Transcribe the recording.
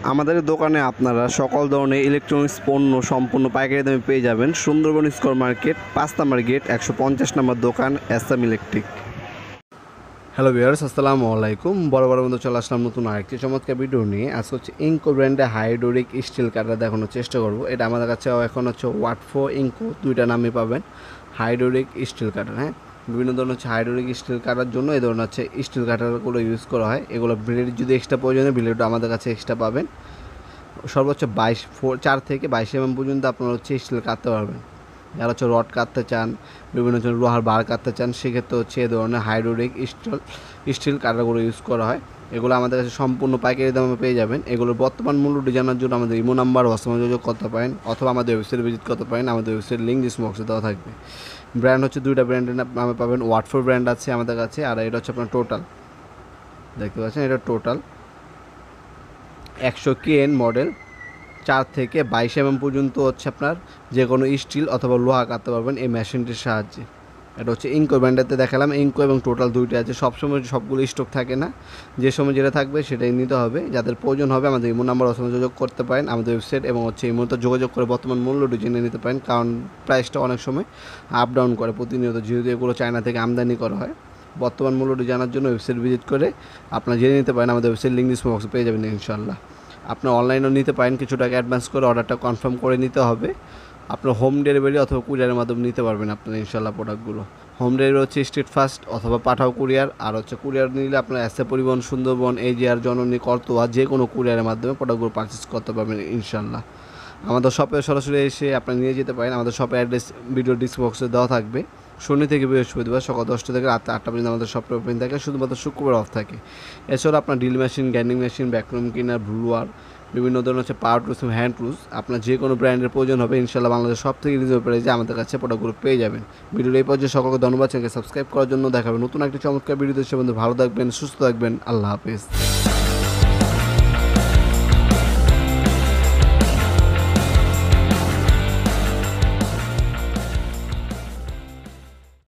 আমাদের দোকানে আপনারা সকল ধরনের ইলেকট্রনিক্স পণ্য সম্পূর্ণ পাইকারি দামে পেয়ে যাবেন। সুন্দরবন স্কোয়ার মার্কেট 5 নম্বর গেট 150 নম্বর দোকান এসএম ইলেকট্রিক। হ্যালো ভিউয়ার্স, আসসালামু আলাইকুম। বড় মধ্যে চলে আসলাম নতুন আরেকটি চমৎকার ভিডিও নিয়ে। আজকে হচ্ছে ইনকো ব্র্যান্ডের হাইড্রোলিক স্টিল কাটার দেখানোর চেষ্টা করব। এটা আমাদের কাছে এখন হচ্ছে ওয়াটফো ইনকো দুইটা নামে পাবেন। হাইড্রোলিক স্টিল কাটার, হ্যাঁ, বিভিন্ন ধরনের হচ্ছে হাইড্রোলিক স্টিল কাটার জন্য এই ধরনের হচ্ছে স্টিল কাটারগুলো ইউজ করা হয়। এগুলো ব্লেড যদি এক্সট্রা প্রয়োজন হয় ব্লেডও আমাদের কাছে এক্সট্রা পাবেন। সর্বোচ্চ 4 থেকে 22 পর্যন্ত আপনারা হচ্ছে স্টিল কাটতে পারবেন। যারা হচ্ছে রড কাটতে চান, বিভিন্ন হচ্ছে লোহার বার কাটতে চান, সেক্ষেত্রে হচ্ছে এই ধরনের হাইড্রোলিক স্টিল কাটারগুলো ইউজ করা হয়। এগুলো আমাদের কাছে সম্পূর্ণ পাইকারি দামে পেয়ে যাবেন। এগুলোর বর্তমান মূল্যটি জানার জন্য আমাদের ইমো নাম্বার হোয়াটসঅ্যাপে যোগাযোগ করতে পারেন, অথবা আমাদের ওয়েবসাইটে ভিজিট করতে পারেন। আমাদের ওয়েবসাইট লিঙ্ক ডিসক্রিপশনে দেওয়া থাকবে। ব্র্যান্ড হচ্ছে দুইটা ব্র্যান্ডের নামে পাবেন। ওয়াটফোর ব্র্যান্ড আছে আমাদের কাছে, আর এটা হচ্ছে আপনার টোটাল, দেখতে পাচ্ছেন এটা টোটাল 100 কেএন মডেল। 4 থেকে 22 পর্যন্ত হচ্ছে আপনার যে কোনো স্টিল অথবা লোহা কাটতে পারবেন এই মেশিনটির সাহায্যে। এটা হচ্ছে ইনকো ব্র্যান্ডেতে দেখালাম। ইনকো এবং টোটাল দুইটা আছে। সবসময় সবগুলো স্টক থাকে না, যে সময় যেটা থাকবে সেটাই নিতে হবে। যাদের প্রয়োজন হবে আমাদের ইমো নাম্বার ওখানে যোগাযোগ করতে পারেন। আমাদের ওয়েবসাইট এবং হচ্ছে ইমোতে যোগাযোগ করে বর্তমান মূল্যটি জেনে নিতে পারেন, কারণ প্রাইসটা অনেক সময় আপ ডাউন করে প্রতিনিয়ত, যেহেতু এগুলো চায়না থেকে আমদানি করা হয়। বর্তমান মূল্যটি জানার জন্য ওয়েবসাইট ভিজিট করে আপনারা জেনে নিতে পারেন। আমাদের ওয়েবসাইট লিঙ্ক ডিসক্রিপশন বক্সে পেয়ে যাবেন ইনশাআল্লাহ। আপনার অনলাইনেও নিতে পারেন, কিছু টাকা অ্যাডভান্স করে অর্ডারটা কনফার্ম করে নিতে হবে। আপনার হোম ডেলিভারি অথবা কুরিয়ারের মাধ্যমে নিতে পারবেন আপনারা ইনশাআল্লাহ প্রোডাক্টগুলো। হোম ডেলিভারি হচ্ছে স্ট্রিট ফাস্ট অথবা পাঠাও কুরিয়ার, আর হচ্ছে কুরিয়ার নিলে আপনার এসএ পরিবহন, সুন্দরবন, এজিআর, জননী, করতোয়া যে কোনো কুরিয়ারের মাধ্যমে প্রোডাক্টগুলো পারচেস করতে পারবেন ইনশাআল্লাহ। আমাদের শপে সরাসরি এসে আপনারা নিয়ে যেতে পারেন। আমাদের শপের অ্যাড্রেস ভিডিও ডিসক্রিপশন বক্সে দেওয়া থাকবে। শনি থেকে বৃহস্পতিবার সকাল 10টা থেকে রাত 8টা পর্যন্ত আমাদের শপটা ওপেন থাকে, শুধুমাত্র শুক্রবার অফ থাকে। এছাড়া আপনার drill machine, grinding machine, vacuum cleaner, blower, বিভিন্ন ধরনের হচ্ছে পাওয়ার টুলস, হ্যান্ড টুলস, আপনার যে কোনো ব্র্যান্ডের প্রয়োজন হবে ইনশাআল্লাহ বাংলাদেশ সব থেকে রিজনেবল প্রাইসে আমাদের কাছে প্রোডাক্টগুলো পেয়ে যাবেন। ভিডিওর এই পর্যায়ে সকলকে ধন্যবাদ। চ্যানেলকে সাবস্ক্রাইব করার জন্য। দেখাবেন নতুন একটা চমৎকার ভিডিওতে। সে বন্ধু ভালো থাকবেন, সুস্থ থাকবেন। আল্লাহ হাফেজ।